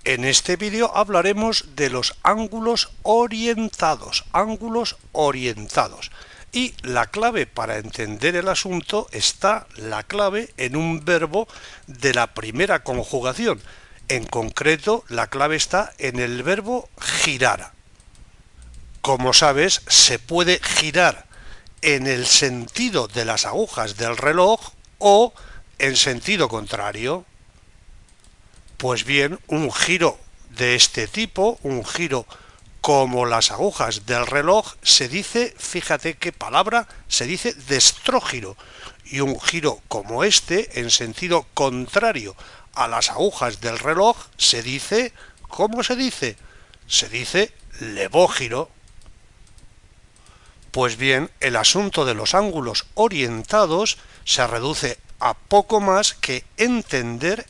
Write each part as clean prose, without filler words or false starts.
En este vídeo hablaremos de los ángulos orientados, Y la clave para entender el asunto está la clave en un verbo de la primera conjugación. En concreto, la clave está en el verbo girar. Como sabes, se puede girar en el sentido de las agujas del reloj o en sentido contrario. Pues bien, un giro de este tipo, un giro como las agujas del reloj, se dice, fíjate qué palabra, se dice destrógiro. Y un giro como este, en sentido contrario a las agujas del reloj, se dice, ¿cómo se dice? Se dice levógiro. Pues bien, el asunto de los ángulos orientados se reduce a poco más que entender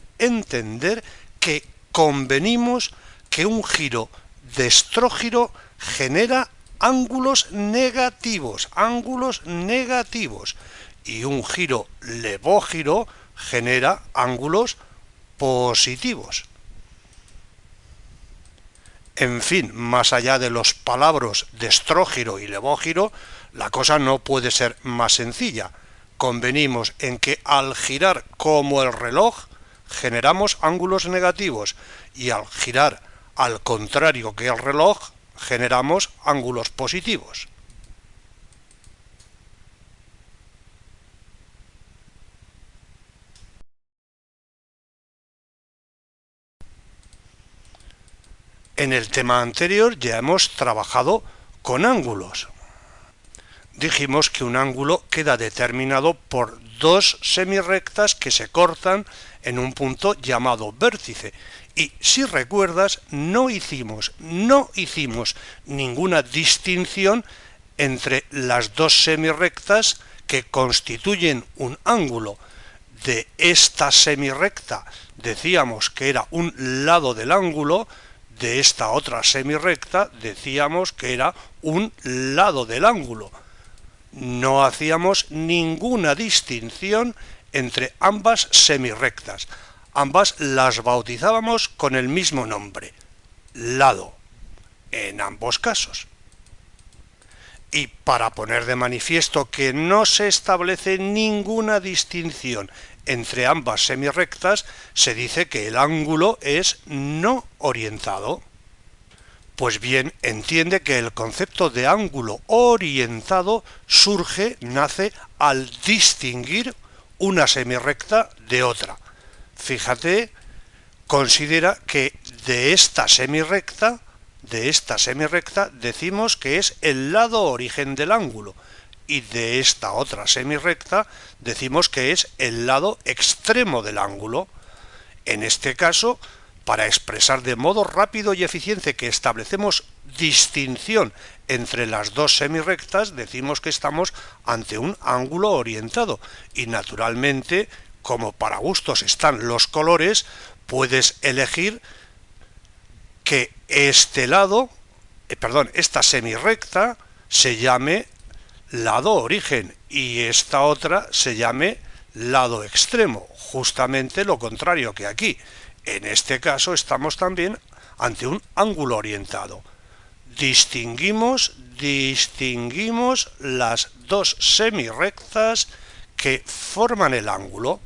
que convenimos que un giro destrógiro genera ángulos negativos, y un giro levógiro genera ángulos positivos. En fin, más allá de los palabras destrógiro y levógiro, la cosa no puede ser más sencilla. Convenimos en que al girar como el reloj, generamos ángulos negativos y al girar al contrario que el reloj, generamos ángulos positivos. En el tema anterior ya hemos trabajado con ángulos. Dijimos que un ángulo queda determinado por dos semirrectas que se cortan en un punto llamado vértice. Y si recuerdas, no hicimos ninguna distinción entre las dos semirrectas que constituyen un ángulo. De esta semirrecta decíamos que era un lado del ángulo, de esta otra semirrecta decíamos que era un lado del ángulo. No hacíamos ninguna distinción entre ambas semirrectas. Ambas las bautizábamos con el mismo nombre, lado, en ambos casos. Y para poner de manifiesto que no se establece ninguna distinción entre ambas semirrectas, se dice que el ángulo es no orientado. Pues bien, entiende que el concepto de ángulo orientado nace al distinguir una semirrecta de otra. Fíjate, considera que de esta semirrecta decimos que es el lado origen del ángulo y de esta otra semirrecta decimos que es el lado extremo del ángulo. En este caso, para expresar de modo rápido y eficiente que establecemos distinción entre las dos semirrectas, decimos que estamos ante un ángulo orientado. Y naturalmente, como para gustos están los colores, puedes elegir que esta semirrecta se llame lado origen y esta otra se llame lado extremo, justamente lo contrario que aquí. En este caso estamos también ante un ángulo orientado. Distinguimos las dos semirrectas que forman el ángulo.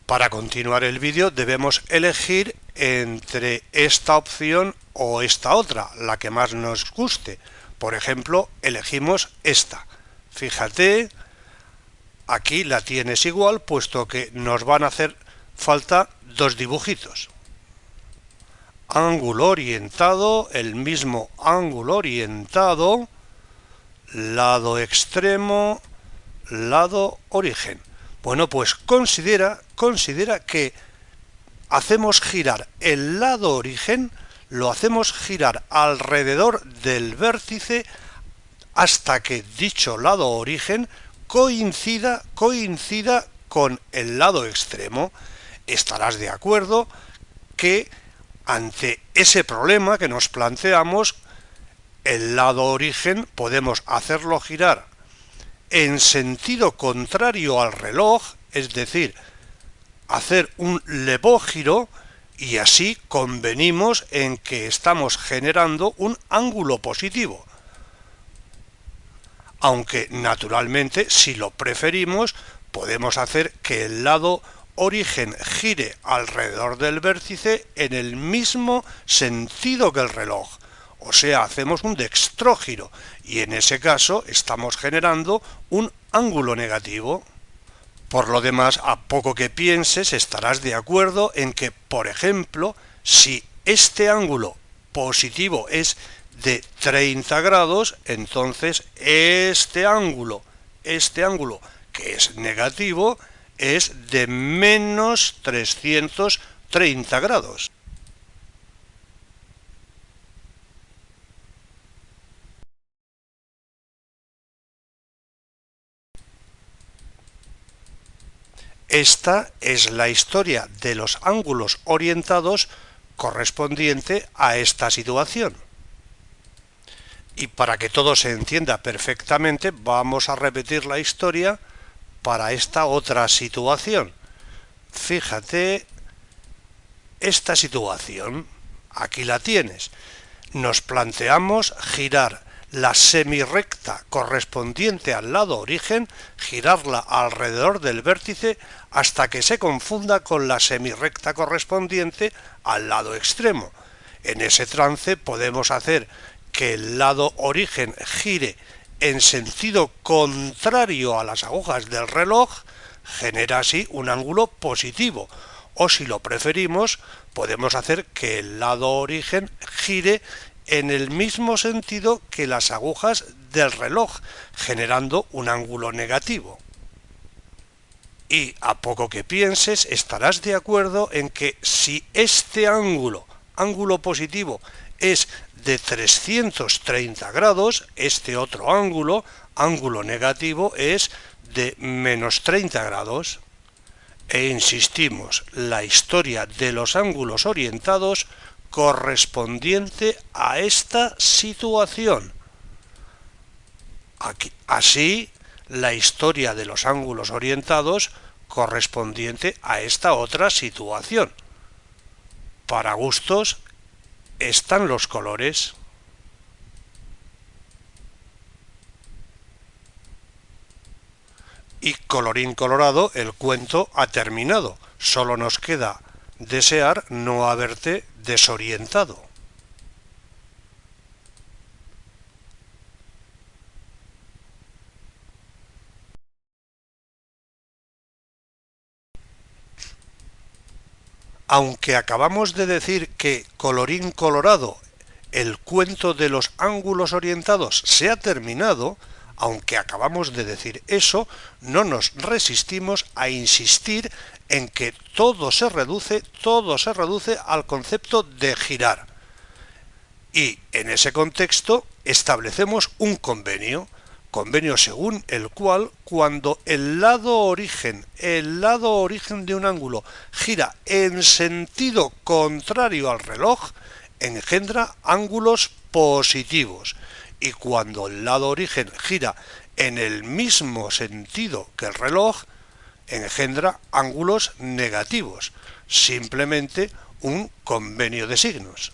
Para continuar el vídeo debemos elegir entre esta opción o esta otra, la que más nos guste. Por ejemplo, elegimos esta. Fíjate, aquí la tienes igual, puesto que nos van a hacer falta dos dibujitos. Ángulo orientado, el mismo ángulo orientado, lado extremo, lado origen. Bueno, pues considera que hacemos girar el lado origen, lo hacemos girar alrededor del vértice hasta que dicho lado origen coincida con el lado extremo. Estarás de acuerdo que ante ese problema que nos planteamos, el lado origen podemos hacerlo girar en sentido contrario al reloj, es decir, hacer un levógiro, y así convenimos en que estamos generando un ángulo positivo. Aunque naturalmente, si lo preferimos, podemos hacer que el lado origen gire alrededor del vértice en el mismo sentido que el reloj. O sea, hacemos un dextrógiro y en ese caso estamos generando un ángulo negativo. Por lo demás, a poco que pienses, estarás de acuerdo en que, por ejemplo, si este ángulo positivo es de 30 grados, entonces este ángulo que es negativo es de menos 330 grados. Esta es la historia de los ángulos orientados correspondiente a esta situación. Y para que todo se entienda perfectamente, vamos a repetir la historia para esta otra situación. Fíjate, esta situación, aquí la tienes. Nos planteamos girar la semirrecta correspondiente al lado origen, girarla alrededor del vértice hasta que se confunda con la semirrecta correspondiente al lado extremo. En ese trance podemos hacer que el lado origen gire en sentido contrario a las agujas del reloj, genera así un ángulo positivo. O si lo preferimos, podemos hacer que el lado origen gire en el mismo sentido que las agujas del reloj, generando un ángulo negativo. Y a poco que pienses, estarás de acuerdo en que si este ángulo positivo, es de 330 grados, este otro ángulo negativo, es de menos 30 grados. E insistimos, la historia de los ángulos orientados correspondiente a esta situación. Así, la historia de los ángulos orientados correspondiente a esta otra situación. Para gustos están los colores. Y colorín colorado, el cuento ha terminado. Solo nos queda desear no haberte desorientado. Aunque acabamos de decir que colorín colorado, el cuento de los ángulos orientados se ha terminado, aunque acabamos de decir eso, no nos resistimos a insistir en que todo se reduce al concepto de girar. Y en ese contexto establecemos un convenio según el cual cuando el lado origen de un ángulo gira en sentido contrario al reloj, engendra ángulos positivos, y cuando el lado origen gira en el mismo sentido que el reloj, engendra ángulos negativos, simplemente un convenio de signos.